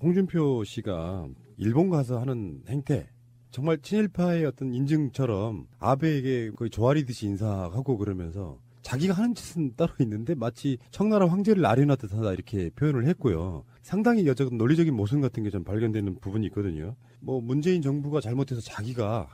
홍준표 씨가 일본 가서 하는 행태, 정말 친일파의 어떤 인증처럼 아베에게 거의 조아리듯이 인사하고 그러면서 자기가 하는 짓은 따로 있는데 마치 청나라 황제를 아련하듯 하다 이렇게 표현을 했고요. 상당히 여전 논리적인 모순 같은 게 좀 발견되는 부분이 있거든요. 뭐 문재인 정부가 잘못해서 자기가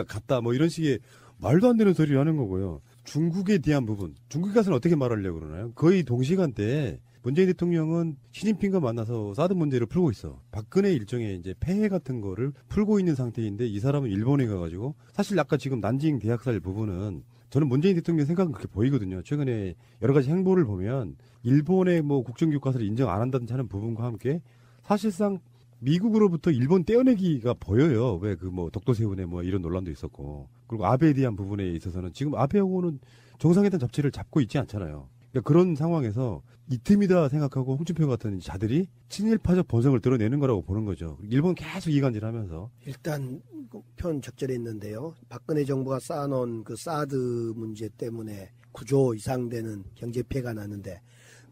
갔다 뭐 이런 식의 말도 안 되는 소리를 하는 거고요. 중국에 대한 부분, 중국에 가서는 어떻게 말하려고 그러나요? 거의 동시간대에 문재인 대통령은 시진핑과 만나서 사드 문제를 풀고 있어. 박근혜 일종의 이제 폐해 같은 거를 풀고 있는 상태인데 이 사람은 일본에 가가지고 사실 아까 지금 난징 대학살 부분은 저는 문재인 대통령 생각은 그렇게 보이거든요. 최근에 여러 가지 행보를 보면 일본의 뭐 국정교과서를 인정 안 한다든지 하는 부분과 함께 사실상 미국으로부터 일본 떼어내기가 보여요. 왜 그 뭐 독도세운에 뭐 이런 논란도 있었고. 그리고 아베에 대한 부분에 있어서는 지금 아베하고는 정상회담 잡지를 잡고 있지 않잖아요. 그러니까 그런 상황에서 이 틈이다 생각하고 홍준표 같은 자들이 친일파적 본성을 드러내는 거라고 보는 거죠. 일본 계속 이간질하면서. 일단 표현 적절했는데요. 박근혜 정부가 쌓아놓은 그 사드 문제 때문에 9조 이상 되는 경제 피해가 났는데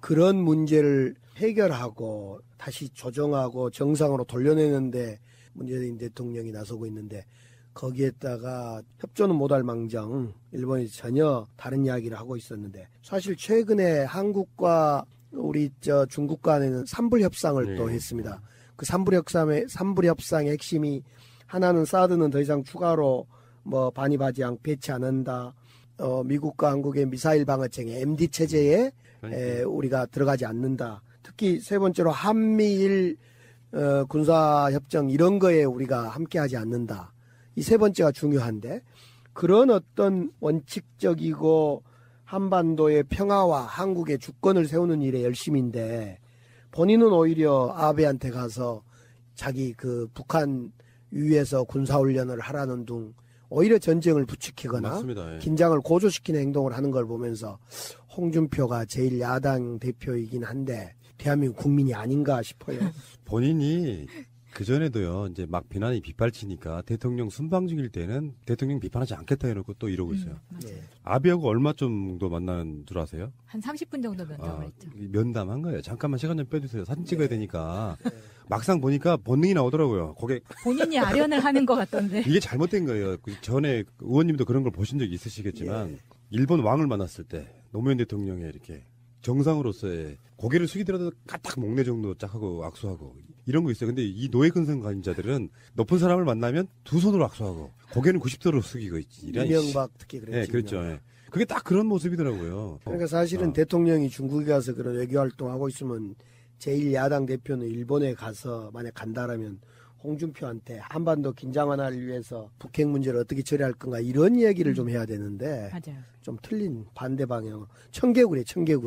그런 문제를 해결하고 다시 조정하고 정상으로 돌려내는데 문재인 대통령이 나서고 있는데 거기에다가 협조는 못할 망정 일본이 전혀 다른 이야기를 하고 있었는데 사실 최근에 한국과 우리 중국 간에는 삼불 협상을 또 했습니다. 그 삼불 협상의 핵심이 하나는 사드는 더 이상 추가로 뭐 반입하지 배치 안 한다. 미국과 한국의 미사일 방어체계 MD 체제에 우리가 들어가지 않는다. 특히 세 번째로 한미일 군사협정 이런 거에 우리가 함께하지 않는다. 이 세 번째가 중요한데 그런 어떤 원칙적이고 한반도의 평화와 한국의 주권을 세우는 일에 열심인데 본인은 오히려 아베한테 가서 자기 그 북한 위에서 군사훈련을 하라는 둥 오히려 전쟁을 부추기거나 맞습니다. 예. 긴장을 고조시키는 행동을 하는 걸 보면서 홍준표가 제1야당 대표이긴 한데 대한민국 국민이 아닌가 싶어요. 본인이 그전에도요, 이제 막 비난이 빗발치니까 대통령 순방 중일 때는 대통령 비판하지 않겠다 해놓고 또 이러고 있어요. 네. 아베하고 얼마 정도 만나는 줄 아세요? 한 30분 정도 면담을 했죠. 면담한 거예요. 잠깐만 시간 좀 빼주세요. 사진 찍어야 되니까. 막상 보니까 본능이 나오더라고요. 거기에. 본인이 아련을 하는 것 같던데. 이게 잘못된 거예요. 그 전에 의원님도 그런 걸 보신 적이 있으시겠지만, 일본 왕을 만났을 때 노무현 대통령의 이렇게 정상으로서의 고개를 숙이더라도 까딱 목내 정도 쫙 하고 악수하고 이런 거 있어요. 근데 이 노예 근성 가진 자들은 높은 사람을 만나면 두 손으로 악수하고 고개는 90도로 숙이고 있지. 이명박 특히 그랬죠. 네, 그렇죠. 네. 그게 딱 그런 모습이더라고요. 그러니까 사실은 대통령이 중국에 가서 그런 외교 활동하고 있으면 제1야당 대표는 일본에 가서 만약 간다라면 홍준표한테 한반도 긴장 완화를 위해서 북핵 문제를 어떻게 처리할 건가 이런 얘기를 좀 해야 되는데 맞아요. 좀 틀린 반대 방향. 청개구리.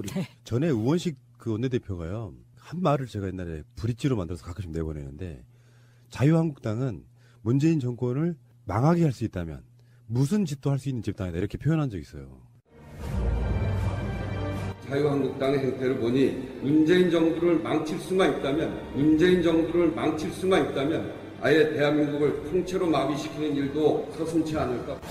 네. 전에 우원식 그 원내대표가요. 한 말을 제가 옛날에 브릿지로 만들어서 가끔씩 내보내는데 자유한국당은 문재인 정권을 망하게 할 수 있다면 무슨 짓도 할 수 있는 집단이다 이렇게 표현한 적이 있어요. 자유한국당의 행태를 보니 문재인 정부를 망칠 수만 있다면 아예 대한민국을 통째로 마비시키는 일도 서슴지 않을까.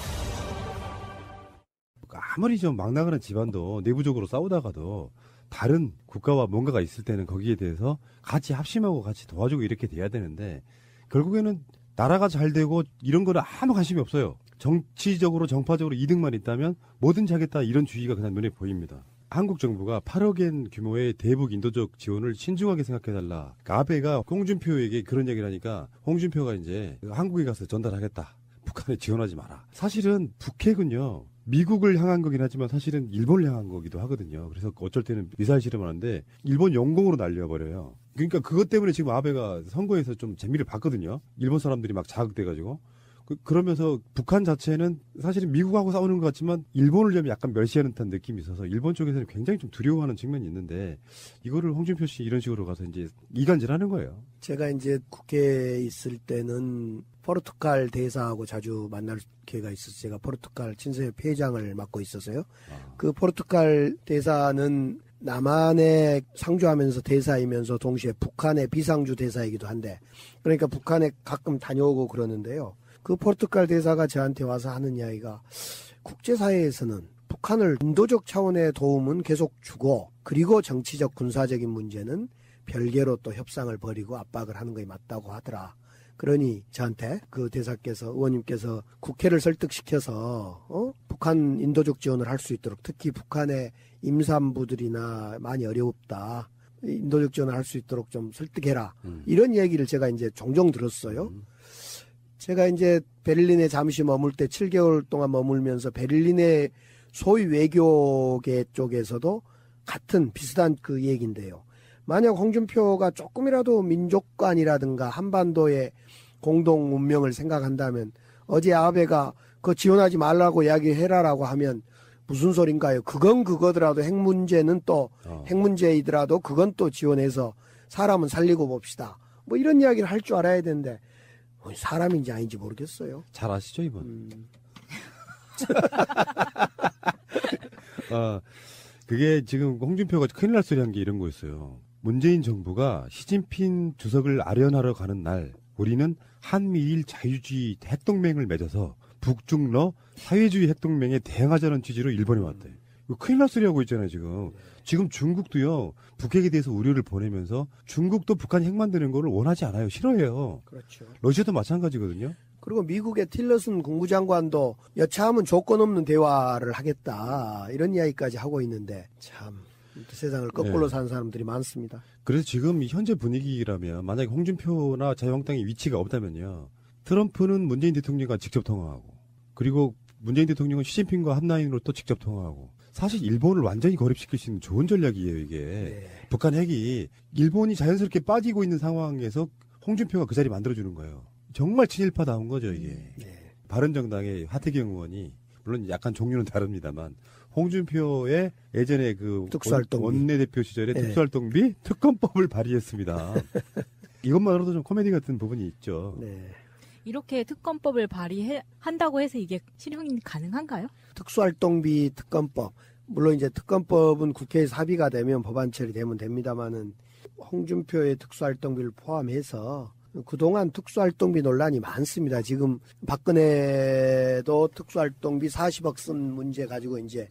아무리 좀 막 나가는 집안도 내부적으로 싸우다가도 다른 국가와 뭔가가 있을 때는 거기에 대해서 같이 합심하고 같이 도와주고 이렇게 돼야 되는데 결국에는 나라가 잘 되고 이런 거는 아무 관심이 없어요. 정치적으로 정파적으로 이득만 있다면 뭐든지 하겠다 이런 주의가 그냥 눈에 보입니다. 한국 정부가 8억엔 규모의 대북 인도적 지원을 신중하게 생각해달라. 아베가 홍준표에게 그런 얘기를 하니까 홍준표가 이제 한국에 가서 전달하겠다. 북한에 지원하지 마라. 사실은 북핵은요. 미국을 향한 거긴 하지만 사실은 일본을 향한 거기도 하거든요. 그래서 어쩔 때는 미사일 실험을 하는데 일본 영공으로 날려버려요. 그러니까 그것 때문에 지금 아베가 선거에서 좀 재미를 봤거든요. 일본 사람들이 막 자극돼가지고. 그러면서 북한 자체는 사실은 미국하고 싸우는 것 같지만 일본을 좀 약간 멸시하는 듯한 느낌이 있어서 일본 쪽에서는 굉장히 좀 두려워하는 측면이 있는데 이거를 홍준표 씨 이런 식으로 가서 이제 이간질하는 거예요. 제가 이제 국회에 있을 때는 포르투갈 대사하고 자주 만날 기회가 있어서 제가 포르투갈 친서협회 회장을 맡고 있어서요. 그 포르투갈 대사는 남한에 상주하면서 대사이면서 동시에 북한의 비상주 대사이기도 한데 그러니까 북한에 가끔 다녀오고 그러는데요. 그 포르투갈 대사가 저한테 와서 하는 이야기가 국제사회에서는 북한을 인도적 차원의 도움은 계속 주고 그리고 정치적 군사적인 문제는 별개로 또 협상을 벌이고 압박을 하는 것이 맞다고 하더라. 그러니 저한테 그 대사께서 의원님께서 국회를 설득시켜서 북한 인도적 지원을 할 수 있도록 특히 북한의 임산부들이나 많이 어렵다. 인도적 지원을 할 수 있도록 좀 설득해라. 이런 얘기를 제가 이제 종종 들었어요. 제가 이제 베를린에 잠시 머물 때 7개월 동안 머물면서 베를린의 소위 외교계 쪽에서도 같은 비슷한 그 얘기인데요. 만약 홍준표가 조금이라도 민족관이라든가 한반도의 공동 운명을 생각한다면 어제 아베가 그 지원하지 말라고 이야기해라라고 하면 무슨 소린가요? 그건 그거더라도 핵 문제는 또 핵 문제이더라도 그건 또 지원해서 사람은 살리고 봅시다. 뭐 이런 이야기를 할 줄 알아야 되는데 사람인지 아닌지 모르겠어요. 잘 아시죠 이분? 그게 지금 홍준표가 큰일 날 소리 한 게 이런 거였어요. 문재인 정부가 시진핑 주석을 아련하러 가는 날 우리는 한미일 자유주의 핵동맹을 맺어서 북중러 사회주의 핵동맹에 대응하자는 취지로 일본에 왔대. 이거 큰일 날 소리 하고 있잖아요 지금. 지금 중국도요 북핵에 대해서 우려를 보내면서 중국도 북한 핵 만드는 거를 원하지 않아요. 싫어해요. 그렇죠. 러시아도 마찬가지거든요. 그리고 미국의 틸러슨 국무장관도 여차하면 조건 없는 대화를 하겠다 이런 이야기까지 하고 있는데 참 세상을 거꾸로 사는 사람들이 많습니다. 그래서 지금 현재 분위기라면 만약에 홍준표나 자유한국당의 위치가 없다면요. 트럼프는 문재인 대통령과 직접 통화하고 그리고 문재인 대통령은 시진핑과 합라인으로 또 직접 통화하고 사실 일본을 완전히 고립시킬 수 있는 좋은 전략이에요 이게. 네. 북한 핵이 일본이 자연스럽게 빠지고 있는 상황에서 홍준표가 그 자리 만들어주는 거예요. 정말 친일파다운 거죠 이게. 네. 바른정당의 하태경 의원이 물론 약간 종류는 다릅니다만 홍준표의 예전에 그 특수활동비. 원내대표 시절에 네. 특수활동비 특검법을 발의했습니다. 이것만으로도 좀 코미디 같은 부분이 있죠. 네. 이렇게 특검법을 발의한다고 해서 이게 실행이 가능한가요? 특수활동비 특검법. 물론 이제 특검법은 국회에서 합의가 되면 법안 처리되면 됩니다만은 홍준표의 특수활동비를 포함해서 그동안 특수활동비 논란이 많습니다. 지금 박근혜도 특수활동비 40억 쓴 문제 가지고 이제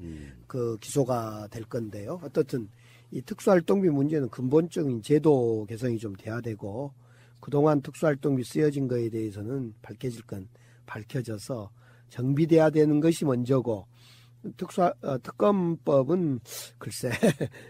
그 기소가 될 건데요. 어떻든 이 특수활동비 문제는 근본적인 제도 개선이 좀 돼야 되고 그동안 특수활동비 쓰여진 거에 대해서는 밝혀질 건 밝혀져서 정비돼야 되는 것이 먼저고 특검법은 글쎄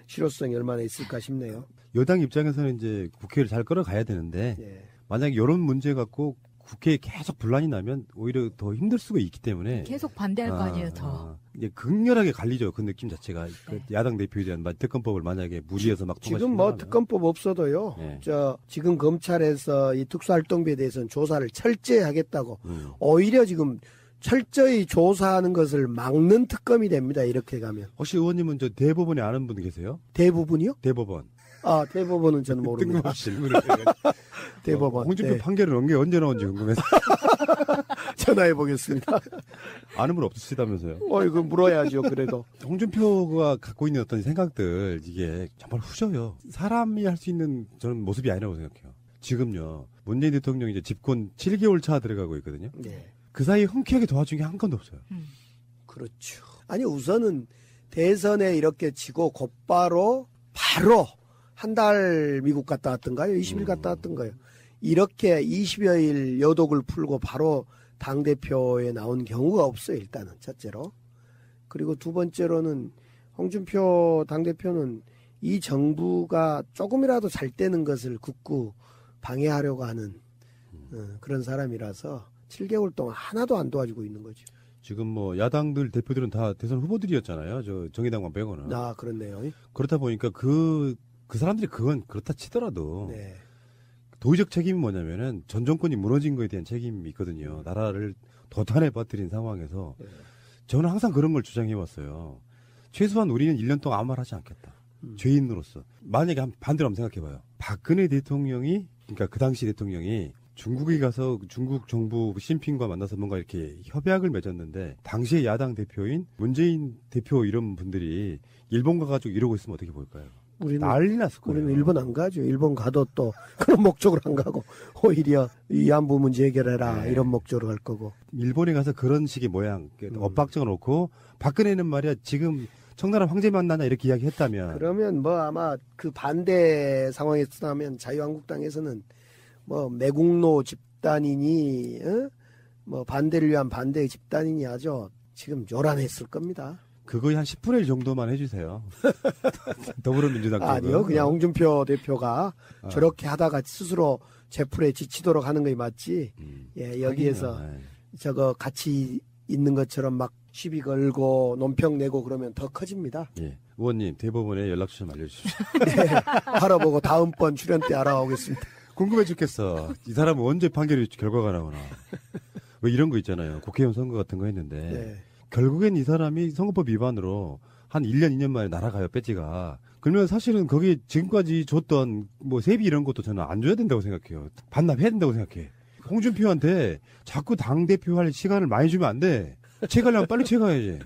실효성이 얼마나 있을까 싶네요. 여당 입장에서는 이제 국회를 잘 끌어가야 되는데 예. 만약에 이런 문제 갖고 국회에 계속 분란이 나면 오히려 더 힘들 수가 있기 때문에 계속 반대할 거 아니에요, 더. 이제 극렬하게 갈리죠. 그 느낌 자체가. 그 야당 대표에 대한 특검법을 만약에 무리해서 막 지금 뭐 특검법 없어도요. 네. 지금 검찰에서 이 특수활동비에 대해서는 조사를 철저히 하겠다고 오히려 지금 철저히 조사하는 것을 막는 특검이 됩니다. 이렇게 가면. 혹시 의원님은 저 대법원에 아는 분 계세요? 대부분이요? 대법원. 아, 대법원은 저는 모릅니다. 뜬금없이 질문을 해가지고. 대법원. 홍준표 네. 판결은 언제 나온지 궁금해서. 전화해 보겠습니다. 아는 분 없으시다면서요? 이거 물어야죠. 그래도. 홍준표가 갖고 있는 어떤 생각들 이게 정말 후져요. 사람이 할 수 있는 저는 모습이 아니라고 생각해요. 지금요. 문재인 대통령이 이제 집권 7개월 차 들어가고 있거든요. 네. 그 사이에 흔쾌하게 도와준 게 한 건도 없어요. 그렇죠. 아니 우선은 대선에 이렇게 지고 곧바로 바로 한 달 미국 갔다 왔던가요? 20일 갔다 왔던가요? 이렇게 20여일 여독을 풀고 바로 당대표에 나온 경우가 없어요. 일단은 첫째로. 그리고 두 번째로는 홍준표 당대표는 이 정부가 조금이라도 잘 되는 것을 굳고 방해하려고 하는 그런 사람이라서 7개월 동안 하나도 안 도와주고 있는 거죠. 지금 뭐 야당들 대표들은 다 대선 후보들이었잖아요. 저 정의당만 빼고는. 아, 그렇네요. 그렇다 보니까 그 사람들이 그건 그렇다 치더라도 네. 도의적 책임이 뭐냐면은 전 정권이 무너진 거에 대한 책임이 있거든요. 나라를 도탄에 빠뜨린 상황에서 저는 항상 그런 걸 주장해 왔어요. 최소한 우리는 1년 동안 아무 말 하지 않겠다. 죄인으로서. 만약에 반대로 한번 생각해 봐요. 박근혜 대통령이 그러니까 그 당시 대통령이 중국에 가서 중국 정부 시진핑과 만나서 뭔가 이렇게 협약을 맺었는데 당시의 야당 대표인 문재인 대표 이런 분들이 일본 가가지고 이러고 있으면 어떻게 볼까요? 난리 났을 거예요. 우리는 일본 안 가죠. 일본 가도 또 그런 목적으로 안 가고 오히려 위안부 문제 해결해라 네. 이런 목적으로 갈 거고. 일본에 가서 그런 식의 모양 엇박정을 놓고 박근혜는 말이야 지금 청나라 황제 만나냐 이렇게 이야기했다면 그러면 뭐 아마 그 반대 상황에서라면 자유한국당에서는 뭐 매국노 집단이니 뭐 반대를 위한 반대의 집단이니 아주 지금 요란했을 겁니다. 그거의 한 10분의 1 정도만 해주세요. 더불어민주당 쪽은. 아니요, 그냥 홍준표 대표가 저렇게 하다가 스스로 제풀에 지치도록 하는 것이 맞지. 예, 여기에서 하긴요. 저거 같이 있는 것처럼 막 시비 걸고 논평 내고 그러면 더 커집니다. 예. 의원님 대법원에 연락처 좀 알려주십시오. 예, 알아보고 다음번 출연 때 알아오겠습니다. 궁금해 죽겠어. 이 사람은 언제 판결이 결과가 나오나. 왜 이런 거 있잖아요. 국회의원 선거 같은 거 했는데 네. 결국엔 이 사람이 선거법 위반으로 한 1년, 2년 만에 날아가요, 배지가. 그러면 사실은 거기 지금까지 줬던 뭐 세비 이런 것도 저는 안 줘야 된다고 생각해요. 반납해야 된다고 생각해. 홍준표한테 자꾸 당대표 할 시간을 많이 주면 안 돼. 채가려면 빨리 채가야지.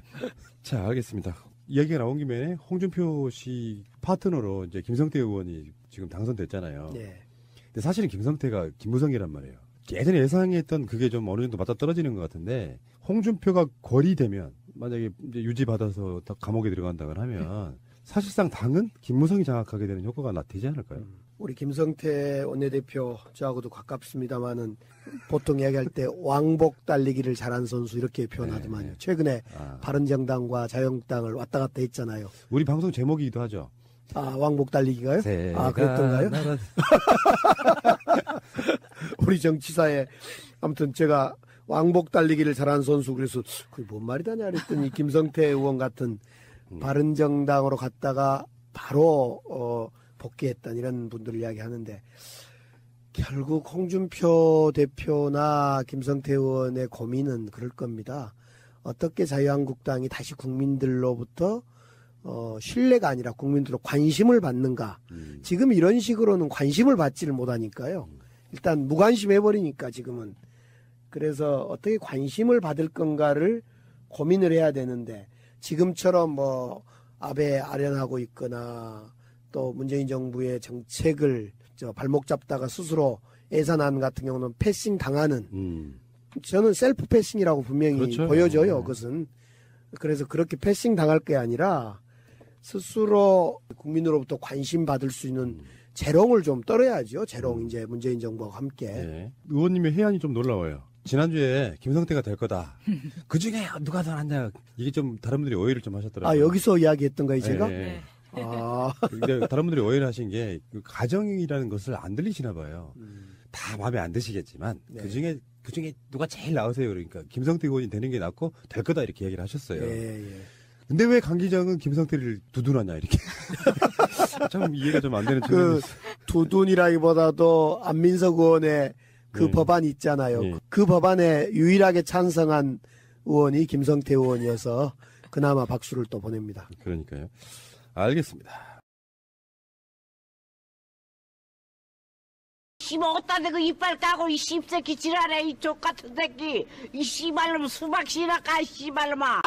자, 알겠습니다. 이야기가 나온 김에 홍준표 씨 파트너로 이제 김성태 의원이 지금 당선됐잖아요. 네. 근데 사실은 김성태가 김무성이란 말이에요. 예전에 예상했던 그게 좀 어느 정도 맞아 떨어지는 것 같은데 홍준표가 거리되면 만약에 이제 유지받아서 감옥에 들어간다고 하면 사실상 당은 김무성이 장악하게 되는 효과가 나타나지 않을까요? 우리 김성태 원내대표 저하고도 가깝습니다만은 보통 이야기할 때 왕복 달리기를 잘한 선수 이렇게 표현하더만요. 네. 최근에 바른정당과 자유한국당을 왔다 갔다 했잖아요. 우리 방송 제목이기도 하죠. 아, 왕복 달리기가요? 아, 그랬던가요? 우리 정치사에 아무튼 제가 왕복 달리기를 잘하는 선수 그래서 그게 뭔 말이다냐 그랬더니 김성태 의원 같은 바른정당으로 갔다가 바로 복귀했던 이런 분들 이야기하는데 결국 홍준표 대표나 김성태 의원의 고민은 그럴 겁니다. 어떻게 자유한국당이 다시 국민들로부터 신뢰가 아니라 국민들로 관심을 받는가. 지금 이런 식으로는 관심을 받지를 못하니까요. 일단 무관심해버리니까 지금은. 그래서 어떻게 관심을 받을 건가를 고민을 해야 되는데 지금처럼 뭐 아베 아련하고 있거나 또 문재인 정부의 정책을 발목 잡다가 스스로 예산안 같은 경우는 패싱 당하는 저는 셀프 패싱이라고 분명히 그렇죠. 보여져요. 그것은. 그래서 그렇게 패싱 당할 게 아니라 스스로 국민으로부터 관심 받을 수 있는 재롱을 좀 떨어야죠. 재롱 이제 문재인 정부와 함께. 네. 의원님의 해안이 좀 놀라워요. 지난주에 김성태가 될 거다. 그 중에 누가 더 낫냐. 이게 좀 다른 분들이 오해를 좀 하셨더라고요. 아, 여기서 이야기했던 거예요, 제가? 네. 아. 근데 다른 분들이 오해를 하신 게 그 가정이라는 것을 안 들리시나 봐요. 다 마음에 안 드시겠지만 네. 그 중에 누가 제일 나으세요? 그러니까 김성태 의원이 되는 게 낫고 될 거다 이렇게 얘기를 하셨어요. 예. 근데 왜 강 기장은 김성태를 두둔하냐 이렇게. 참 이해가 좀 안 되는 그 측면이 두둔이라기보다도 안민석 의원의 그 네. 법안 있잖아요. 네. 그 법안에 유일하게 찬성한 의원이 김성태 의원이어서 그나마 박수를 또 보냅니다. 그러니까요. 알겠습니다. 씹어갔다 대고 이빨 까고 이 씹새끼 지랄해 이 족같은 새끼 이 씨발놈 수박 씨나 까 씨발놈아